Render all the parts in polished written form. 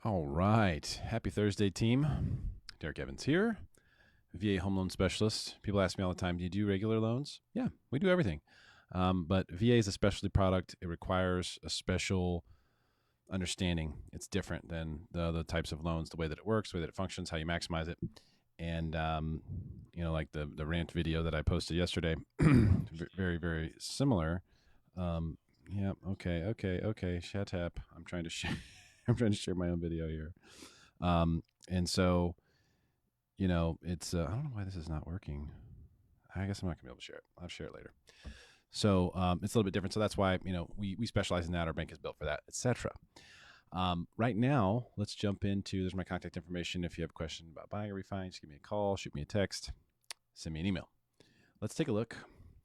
All right. Happy Thursday, team. Derrick Evans here, VA home loan specialist. People ask me all the time, do you do regular loans? Yeah, we do everything. But VA is a specialty product. It requires a special understanding. It's different than the other types of loans, the way that it works, the way that it functions, how you maximize it. And, like the rant video that I posted yesterday, very, very similar. Yeah, okay. Shut up. I'm trying to share. I'm trying to share my own video here. And so, it's, I don't know why this is not working. I guess I'm not gonna be able to share it. I'll share it later. So, it's a little bit different. So that's why, we specialize in that. Our bank is built for that, etc. Right now, let's jump into, there's my contact information. If you have a question about buying a refi, just give me a call, shoot me a text, send me an email. Let's take a look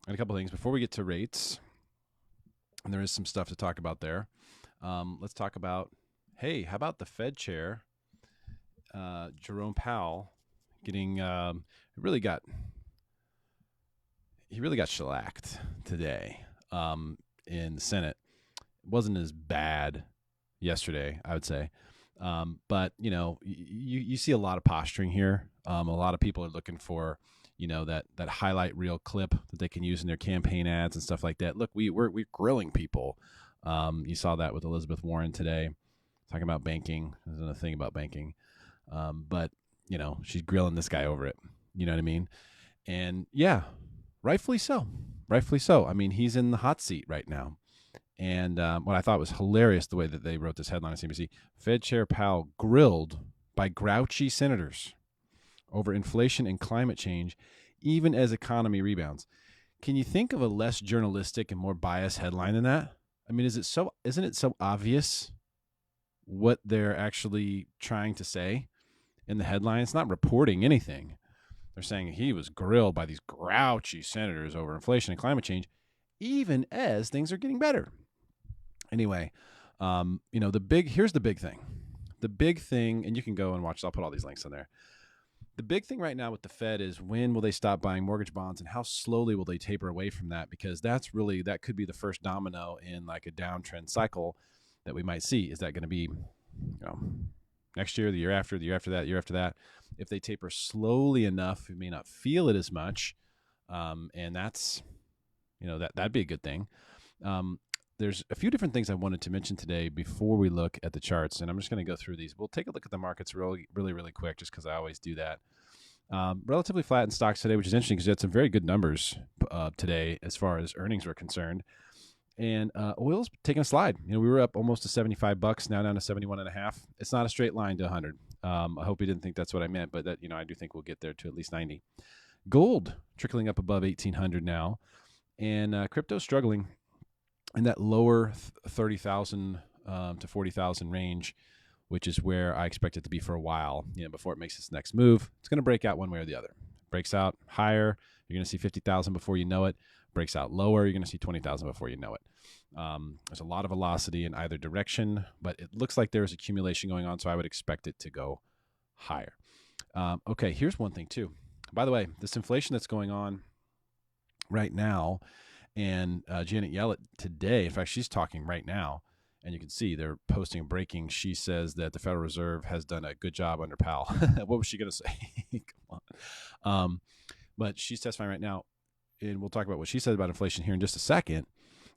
at a couple things before we get to rates. And there is some stuff to talk about there. Let's talk about, hey, how about the Fed chair, Jerome Powell, getting he really got shellacked today in the Senate. It wasn't as bad yesterday, I would say, but you see a lot of posturing here. A lot of people are looking for that highlight reel clip that they can use in their campaign ads and stuff like that. Look, we're grilling people. You saw that with Elizabeth Warren today, talking about banking. There's another thing about banking, but she's grilling this guy over it. You know what I mean? And yeah, rightfully so. Rightfully so. I mean, he's in the hot seat right now. And what I thought was hilarious, the way that they wrote this headline on CNBC: Fed Chair Powell grilled by grouchy senators over inflation and climate change, even as economy rebounds. Can you think of a less journalistic and more biased headline than that? I mean, isn't it so obvious what they're actually trying to say in the headline? It's not reporting anything. They're saying he was grilled by these grouchy senators over inflation and climate change, even as things are getting better. Anyway, here's the big thing. The big thing, and you can go and watch, I'll put all these links in there. The big thing right now with the Fed is, when will they stop buying mortgage bonds, and how slowly will they taper away from that? Because that could be the first domino in like a downtrend cycle that we might see. Is that going to be, next year, the year after, the year after that, the year after that? If they taper slowly enough, you may not feel it as much. And that's, that'd be a good thing. There's a few different things I wanted to mention today before we look at the charts, and I'm just going to go through these. We'll take a look at the markets really, really, really quick, just because I always do that. Relatively flat in stocks today, which is interesting because you had some very good numbers today as far as earnings were concerned. And oil's taking a slide. We were up almost to $75, now down to 71.5. It's not a straight line to 100. I hope you didn't think that's what I meant, but that I do think we'll get there to at least 90. Gold trickling up above 1,800 now, and crypto struggling in that lower 30,000 to 40,000 range, which is where I expect it to be for a while. Before it makes its next move, it's going to break out one way or the other. Breaks out higher, you're going to see 50,000 before you know it. Breaks out lower, you're going to see 20,000 before you know it. There's a lot of velocity in either direction, but it looks like there's accumulation going on, so I would expect it to go higher. Okay, here's one thing too. By the way, this inflation that's going on right now, and Janet Yellen today, in fact, she's talking right now, and you can see they're posting a breaking. She says that the Federal Reserve has done a good job under Powell. What was she going to say? Come on. But she's testifying right now, and we'll talk about what she said about inflation here in just a second,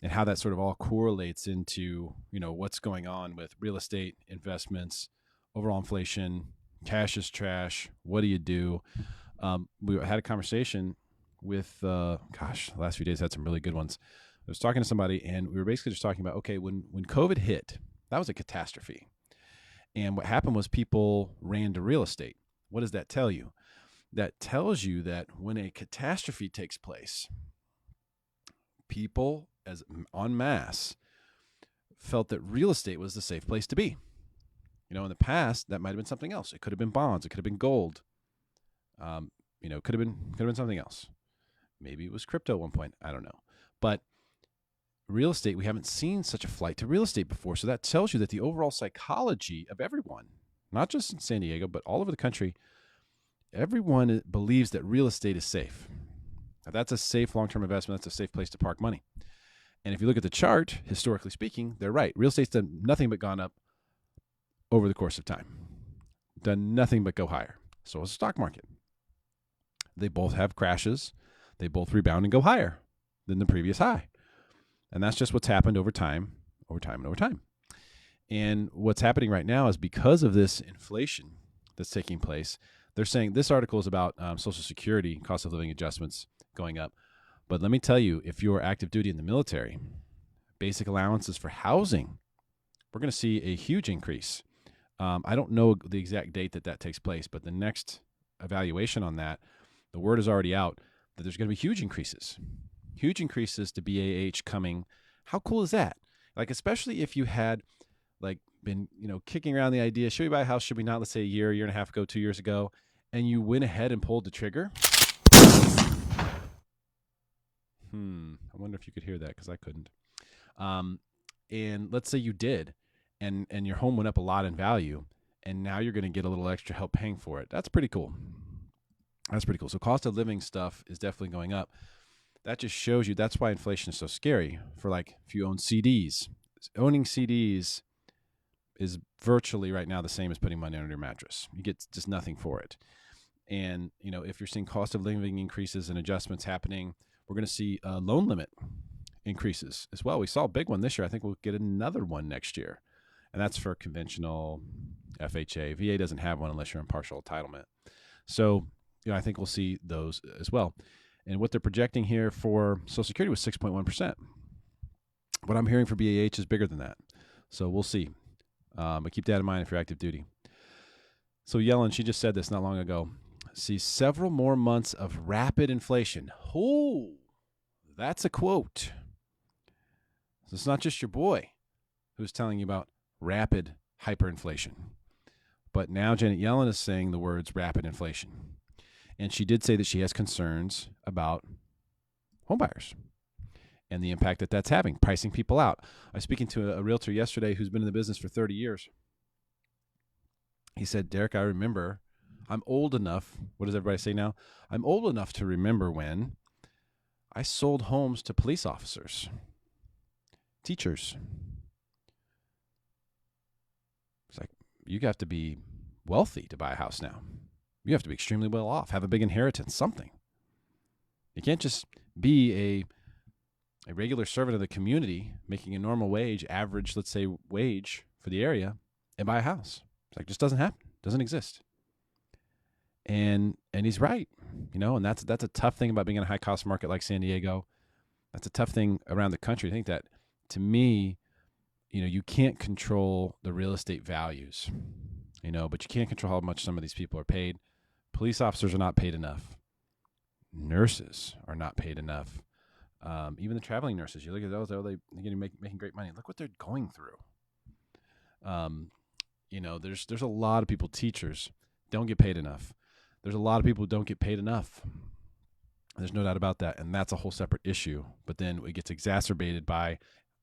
and how that sort of all correlates into what's going on with real estate investments, overall inflation, cash is trash. What do you do? We had a conversation with, the last few days had some really good ones. I was talking to somebody, and we were basically just talking about, okay, when COVID hit, that was a catastrophe. And what happened was people ran to real estate. What does that tell you? That tells you that when a catastrophe takes place, people as en masse felt that real estate was the safe place to be. In the past, that might have been something else. It could have been bonds. It could have been gold. Could have been something else. Maybe it was crypto at one point. I don't know. But real estate, we haven't seen such a flight to real estate before. So that tells you that the overall psychology of everyone, not just in San Diego, but all over the country, everyone believes that real estate is safe. Now, that's a safe long-term investment. That's a safe place to park money. And if you look at the chart, historically speaking, they're right. Real estate's done nothing but gone up over the course of time. Done nothing but go higher. So is the stock market. They both have crashes. They both rebound and go higher than the previous high. And that's just what's happened over time, over time, and over time. And what's happening right now is because of this inflation that's taking place, they're saying this article is about Social Security, cost of living adjustments going up. But let me tell you, if you're active duty in the military, basic allowances for housing, we're going to see a huge increase. I don't know the exact date that takes place, but the next evaluation on that, the word is already out that there's going to be huge increases to BAH coming. How cool is that? Like, especially if you had like been, kicking around the idea, should we buy a house? Should we not? Let's say a year and a half ago, 2 years ago, and you went ahead and pulled the trigger. I wonder if you could hear that, because I couldn't. And let's say you did, and your home went up a lot in value, and now you're going to get a little extra help paying for it. That's pretty cool. So cost of living stuff is definitely going up. That just shows you that's why inflation is so scary. For like, if you own CDs, owning CDs is virtually right now the same as putting money under your mattress. You get just nothing for it. And, if you're seeing cost of living increases and adjustments happening, we're going to see loan limit increases as well. We saw a big one this year. I think we'll get another one next year. And that's for conventional FHA. VA doesn't have one unless you're in partial entitlement. So, I think we'll see those as well. And what they're projecting here for Social Security was 6.1%. What I'm hearing for BAH is bigger than that. So we'll see. But keep that in mind if you're active duty. So Yellen, she just said this not long ago, sees several more months of rapid inflation. Oh, that's a quote. So it's not just your boy who's telling you about rapid hyperinflation. But now Janet Yellen is saying the words rapid inflation. And she did say that she has concerns about homebuyers and the impact that that's having, pricing people out. I was speaking to a realtor yesterday who's been in the business for 30 years. He said, Derrick, I remember, I'm old enough. What does everybody say now? I'm old enough to remember when I sold homes to police officers, teachers. It's like, you have to be wealthy to buy a house now. You have to be extremely well off, have a big inheritance, something. You can't just be a regular servant of the community making a normal wage, average, let's say, wage for the area, and buy a house. It's like, just doesn't happen, doesn't exist. And he's right, and that's a tough thing about being in a high cost market like San Diego. That's a tough thing around the country. I think that, to me, you can't control the real estate values, but you can't control how much some of these people are paid. Police officers are not paid enough. Nurses are not paid enough. Even the traveling nurses, you look at those, they're making great money. Look what they're going through. There's a lot of people, teachers, don't get paid enough. There's a lot of people who don't get paid enough. There's no doubt about that, and that's a whole separate issue. But then it gets exacerbated by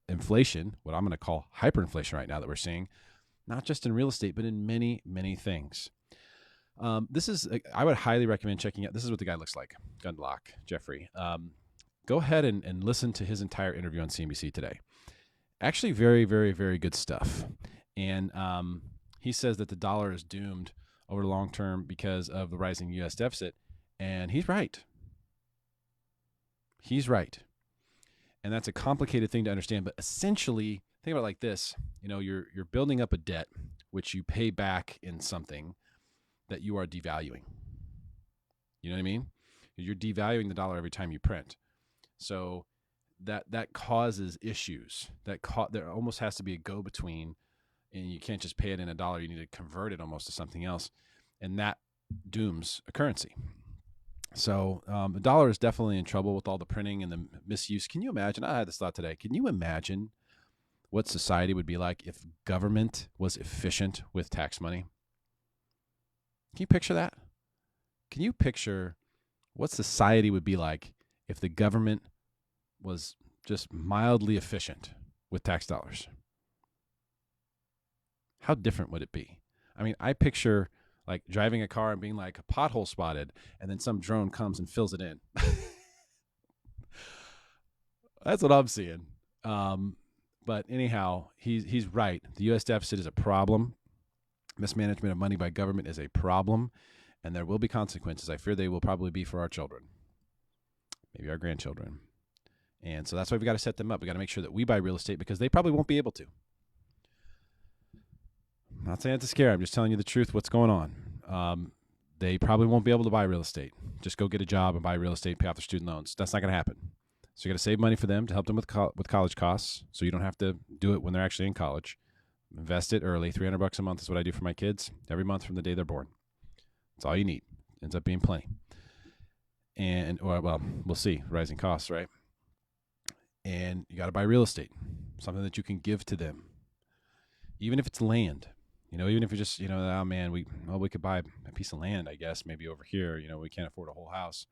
inflation, what I'm going to call hyperinflation right now that we're seeing, not just in real estate, but in many, many things. I would highly recommend checking out. This is what the guy looks like, Gundlach, Jeffrey. Go ahead and listen to his entire interview on CNBC today. Actually, very, very, very good stuff. And he says that the dollar is doomed over the long term because of the rising U.S. deficit. And he's right. He's right. And that's a complicated thing to understand. But essentially, think about it like this. You're building up a debt, which you pay back in something that you are devaluing. You know what I mean? You're devaluing the dollar every time you print. So that causes issues. There almost has to be a go-between, and you can't just pay it in a dollar. You need to convert it almost to something else, and that dooms a currency. So the dollar is definitely in trouble with all the printing and the misuse. Can you imagine? I had this thought today. Can you imagine what society would be like if government was efficient with tax money? Can you picture that? Can you picture what society would be like if the government was just mildly efficient with tax dollars? How different would it be? I mean, I picture like driving a car and being like a pothole spotted, and then some drone comes and fills it in. That's what I'm seeing. But anyhow, he's right. The U.S. deficit is a problem. Mismanagement of money by government is a problem, and there will be consequences. I fear they will probably be for our children, maybe our grandchildren. And so that's why we've got to set them up. We got to make sure that we buy real estate because they probably won't be able to. I'm not saying it to scare. I'm just telling you the truth, what's going on. They probably won't be able to buy real estate. Just go get a job and buy real estate, pay off their student loans. That's not going to happen. So you got to save money for them to help them with college costs, so you don't have to do it when they're actually in college. Invest it early. $300 a month is what I do for my kids every month from the day they're born. That's all you need. Ends up being plenty. Well, we'll see. Rising costs, right? And you got to buy real estate, something that you can give to them, even if it's land. Even if you're just, oh man, we could buy a piece of land, I guess, maybe over here. We can't afford a whole house,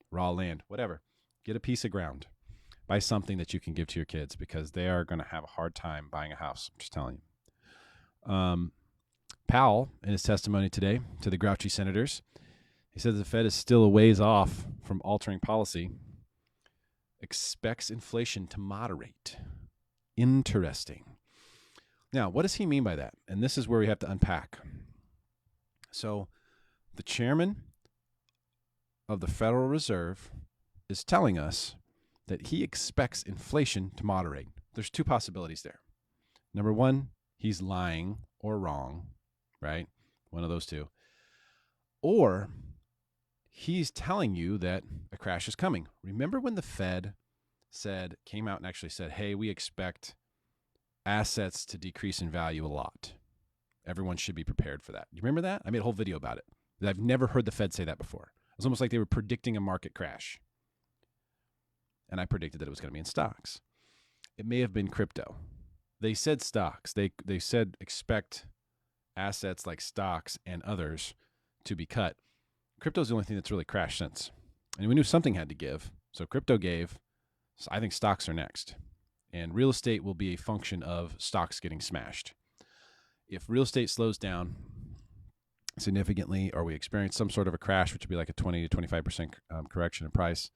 raw land, whatever. Get a piece of ground. Buy something that you can give to your kids because they are going to have a hard time buying a house. I'm just telling you. Powell, in his testimony today to the grouchy senators, he said the Fed is still a ways off from altering policy, expects inflation to moderate. Interesting. Now, what does he mean by that? And this is where we have to unpack. So the chairman of the Federal Reserve is telling us that he expects inflation to moderate. There's two possibilities there. Number one, he's lying or wrong, right? One of those two. Or he's telling you that a crash is coming. Remember when the Fed came out and actually said, hey, we expect assets to decrease in value a lot. Everyone should be prepared for that. You remember that? I made a whole video about it. I've never heard the Fed say that before. It was almost like they were predicting a market crash. And I predicted that it was going to be in stocks. It may have been crypto. They said stocks. They said expect assets like stocks and others to be cut. Crypto is the only thing that's really crashed since. And we knew something had to give. So crypto gave. So I think stocks are next. And real estate will be a function of stocks getting smashed. If real estate slows down significantly, or we experience some sort of a crash, which would be like a 20 to 25% correction in price,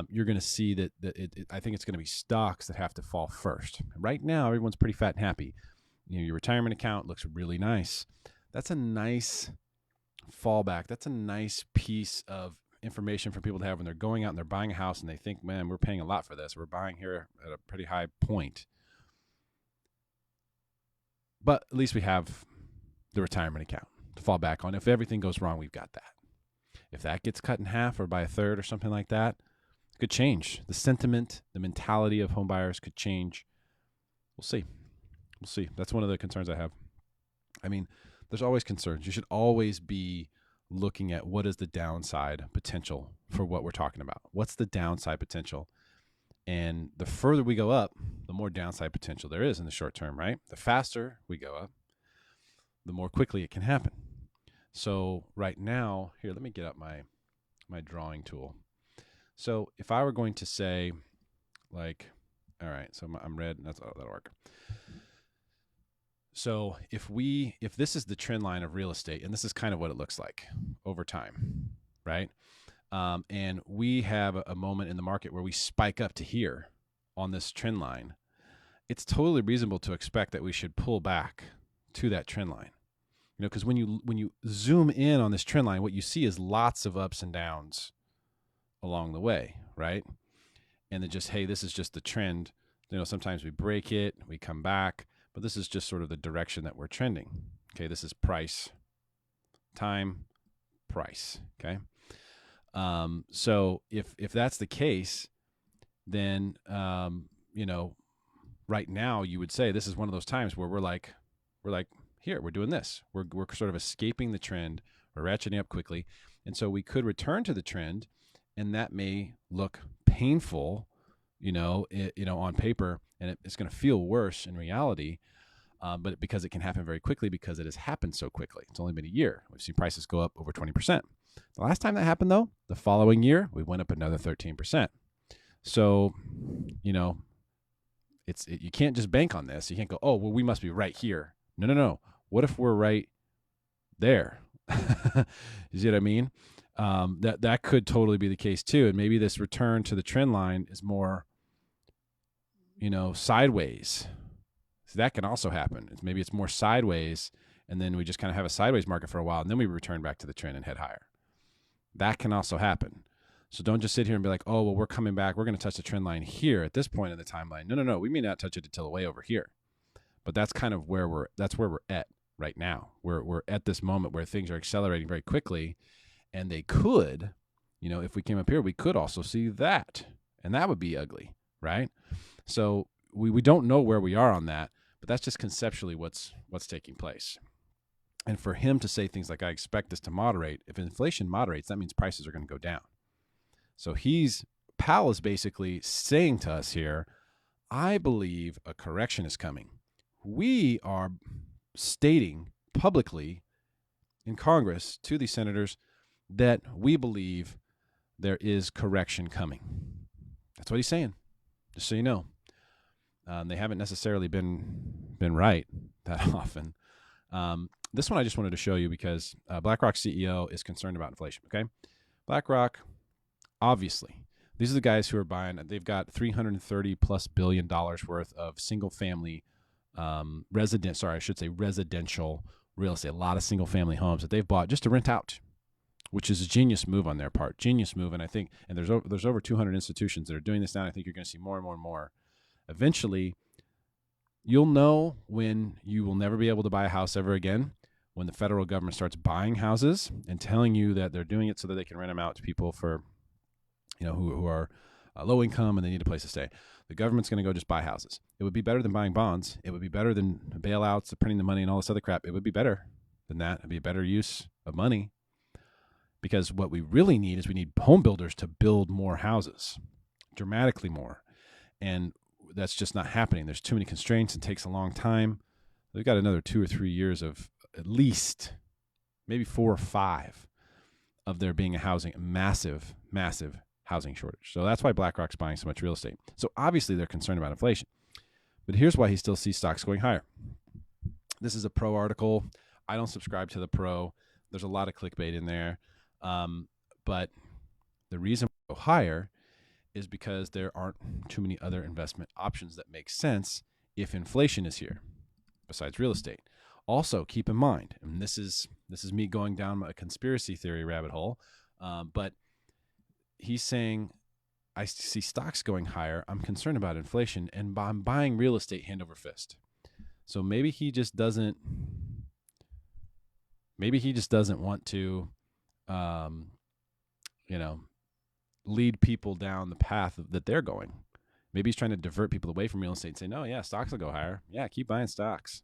you're going to see that I think it's going to be stocks that have to fall first. Right now, everyone's pretty fat and happy. Your retirement account looks really nice. That's a nice fallback. That's a nice piece of information for people to have when they're going out and they're buying a house and they think, man, we're paying a lot for this. We're buying here at a pretty high point. But at least we have the retirement account to fall back on. If everything goes wrong, we've got that. If that gets cut in half or by a third or something like that, it could change. The sentiment, the mentality of home buyers could change. We'll see. We'll see. That's one of the concerns I have. I mean, there's always concerns. You should always be looking at what is the downside potential for what we're talking about. What's the downside potential? And the further we go up, the more downside potential there is in the short term, right? The faster we go up, the more quickly it can happen. So right now, here, let me get up my drawing tool. So if I were going to say, like, all right, so I'm red, and that'll work. So if this is the trend line of real estate, and this is kind of what it looks like over time, right? And we have a moment in the market where we spike up to here on this trend line, it's totally reasonable to expect that we should pull back to that trend line. Because when you zoom in on this trend line, what you see is lots of ups and downs along the way, right? And then just, hey, this is just the trend. Sometimes we break it, we come back, but this is just sort of the direction that we're trending. Okay, this is price, time, price. Okay, so if that's the case, then right now you would say this is one of those times where we're like here, we're doing this. We're sort of escaping the trend. We're ratcheting up quickly, and so we could return to the trend, and that may look painful, on paper, and it's going to feel worse in reality. But because it can happen very quickly, because it has happened so quickly. It's only been a year. We've seen prices go up over 20%. The last time that happened, though, the following year, we went up another 13%. So, you can't just bank on this. You can't go, oh, well, we must be right here. No. What if we're right there? You see what I mean? That could totally be the case too. And maybe this return to the trend line is more, sideways. So that can also happen. Maybe it's more sideways, and then we just kind of have a sideways market for a while, and then we return back to the trend and head higher. That can also happen. So don't just sit here and be like, oh, well, we're coming back. We're going to touch the trend line here at this point in the timeline. No. We may not touch it until way over here. But that's kind of where we're at right now. We're at this moment where things are accelerating very quickly, and they could, if we came up here, we could also see that, and that would be ugly, right? So we don't know where we are on that, but that's just conceptually what's taking place. And for him to say things like, I expect this to moderate, if inflation moderates, that means prices are going to go down. So Powell is basically saying to us here, I believe a correction is coming. We are stating publicly in Congress to these senators that we believe there is correction coming. That's what he's saying, just so you know. They haven't necessarily been right that often. This one I just wanted to show you because BlackRock CEO is concerned about inflation, okay? BlackRock, obviously, these are the guys who are buying. They've got $330+ billion worth of single-family residential real estate, a lot of single-family homes that they've bought just to rent out, which is a genius move on their part. Genius move, and I think, and there's over 200 institutions that are doing this now. And I think you're going to see more and more and more. Eventually, you'll know when you will never be able to buy a house ever again, when the federal government starts buying houses and telling you that they're doing it so that they can rent them out to people for, who are low income and they need a place to stay. The government's going to go just buy houses. It would be better than buying bonds. It would be better than bailouts, the printing the money and all this other crap. It would be better than that. It'd be a better use of money, because what we really need is we need home builders to build more houses, dramatically more. And that's just not happening. There's too many constraints. It takes a long time. We've got another 2 or 3 years of at least maybe 4 or 5 of there being a massive housing shortage. So that's why BlackRock's buying so much real estate. So obviously they're concerned about inflation. But here's why he still sees stocks going higher. This is a Pro article. I don't subscribe to the Pro. There's a lot of clickbait in there. But the reason we go higher is because there aren't too many other investment options that make sense if inflation is here, besides real estate. Also, keep in mind, and this is me going down a conspiracy theory rabbit hole, but he's saying, I see stocks going higher. I'm concerned about inflation, and I'm buying real estate hand over fist. So maybe he just doesn't want to, lead people down the path that they're going. Maybe he's trying to divert people away from real estate and say, no, yeah, stocks will go higher. Yeah, keep buying stocks.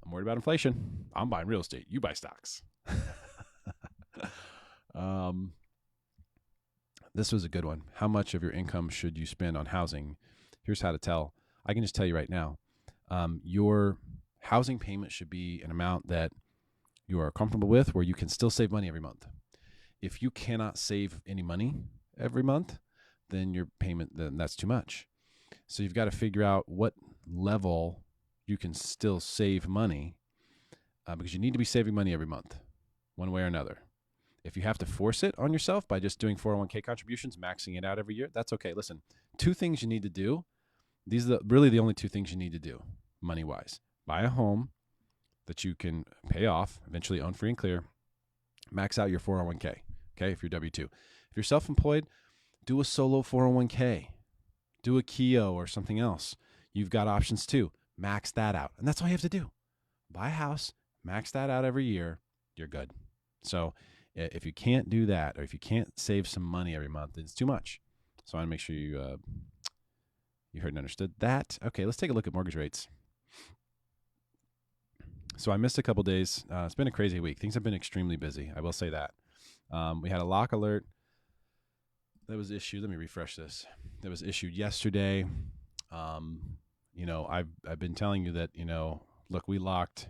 I'm worried about inflation. I'm buying real estate. You buy stocks. This was a good one. How much of your income should you spend on housing? Here's how to tell. I can just tell you right now. Your housing payment should be an amount that you are comfortable with, where you can still save money every month. If you cannot save any money every month, then your payment, then that's too much. So you've got to figure out what level you can still save money, because you need to be saving money every month, one way or another. If you have to force it on yourself by just doing 401k contributions, maxing it out every year, that's okay. Listen, 2 things you need to do. These are really the only 2 things you need to do money-wise. Buy a home that you can pay off, eventually own free and clear. Max out your 401k, okay, if you're W-2. If you're self-employed, do a solo 401k. Do a Keo or something else. You've got options too. Max that out. And that's all you have to do. Buy a house, max that out every year, you're good. So if you can't do that, or if you can't save some money every month, it's too much. So I want to make sure you heard and understood that. Okay, let's take a look at mortgage rates. So I missed a couple days. It's been a crazy week. Things have been extremely busy. I will say that. We had a lock alert that was issued. Let me refresh this. That was issued yesterday. I've been telling you that, look, we locked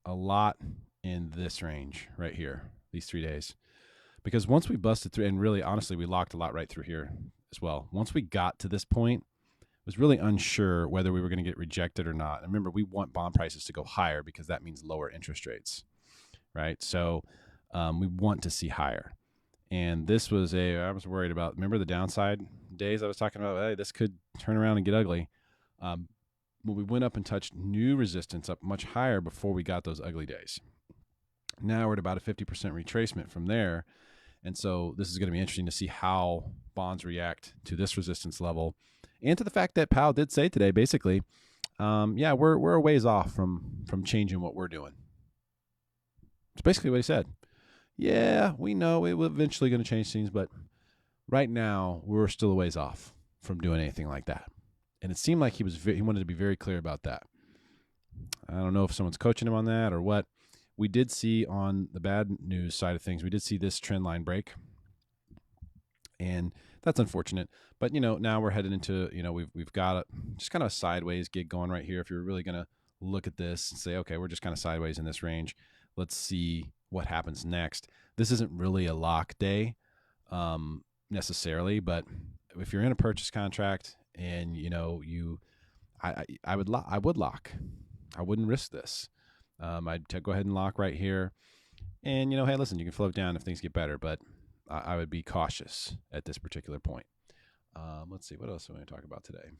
a lot in this range right here, these 3 days. Because once we busted through, and really, honestly, we locked a lot right through here as well. Once we got to this point, was really unsure whether we were going to get rejected or not. And remember, we want bond prices to go higher because that means lower interest rates, right? So we want to see higher. And this was I was worried about, remember the downside days I was talking about? Hey, this could turn around and get ugly. when we went up and touched new resistance up much higher before we got those ugly days. Now we're at about a 50% retracement from there. And so this is going to be interesting to see how bonds react to this resistance level and to the fact that Powell did say today, basically, we're a ways off from changing what we're doing. It's basically what he said. Yeah, we know it will eventually going to change things, but right now we're still a ways off from doing anything like that. And it seemed like he wanted to be very clear about that. I don't know if someone's coaching him on that or what. We did see on the bad news side of things, we did see this trend line break. And that's unfortunate. But, now we're headed into, we've got just kind of a sideways gig going right here. If you're really going to look at this and say, okay, we're just kind of sideways in this range. Let's see what happens next. This isn't really a lock day necessarily, but if you're in a purchase contract and, I would lock. I wouldn't risk this. I'd go ahead and lock right here. And, hey, listen, you can float down if things get better, but I would be cautious at this particular point. Let's see, what else are we going to talk about today?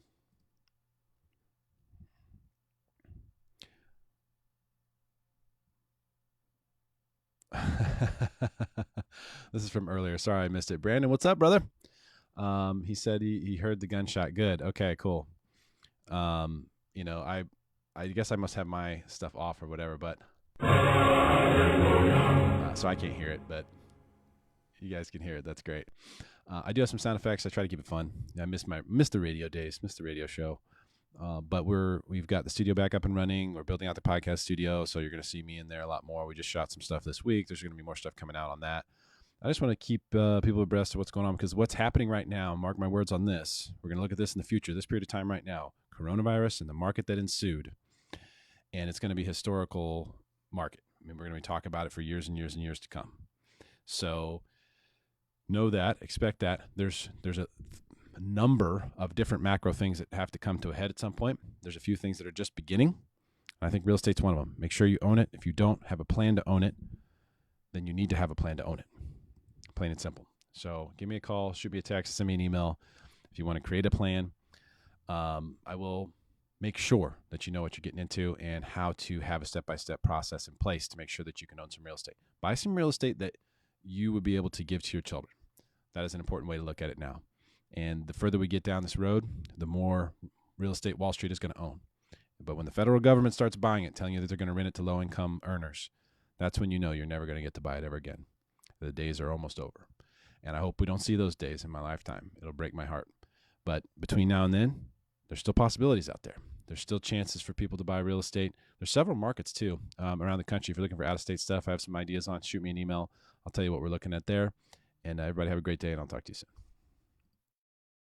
This is from earlier. Sorry, I missed it. Brandon, what's up, brother? He said he heard the gunshot. Good. Okay, cool. I guess I must have my stuff off or whatever, but so I can't hear it, but you guys can hear it. That's great. I do have some sound effects. I try to keep it fun. I missed the radio days, missed the radio show. But we've got the studio back up and running. We're building out the podcast studio, so you're going to see me in there a lot more. We just shot some stuff this week. There's going to be more stuff coming out on that. I just want to keep people abreast of what's going on, because what's happening right now, mark my words on this, we're going to look at this in the future, this period of time right now, coronavirus and the market that ensued. And it's going to be a historical market. I mean, we're going to be talking about it for years and years and years to come. So know that, expect that. There's a number of different macro things that have to come to a head at some point. There's a few things that are just beginning. I think real estate's one of them. Make sure you own it. If you don't have a plan to own it, then you need to have a plan to own it. Plain and simple. So give me a call, shoot me a text, send me an email. If you want to create a plan, I will make sure that you know what you're getting into and how to have a step-by-step process in place to make sure that you can own some real estate. Buy some real estate that you would be able to give to your children. That is an important way to look at it now. And the further we get down this road, the more real estate Wall Street is going to own. But when the federal government starts buying it, telling you that they're going to rent it to low-income earners, that's when you know you're never going to get to buy it ever again. The days are almost over. And I hope we don't see those days in my lifetime. It'll break my heart. But between now and then, there's still possibilities out there. There's still chances for people to buy real estate. There's several markets, too, around the country. If you're looking for out-of-state stuff, I have some ideas on it. Shoot me an email. I'll tell you what we're looking at there. And everybody have a great day, and I'll talk to you soon.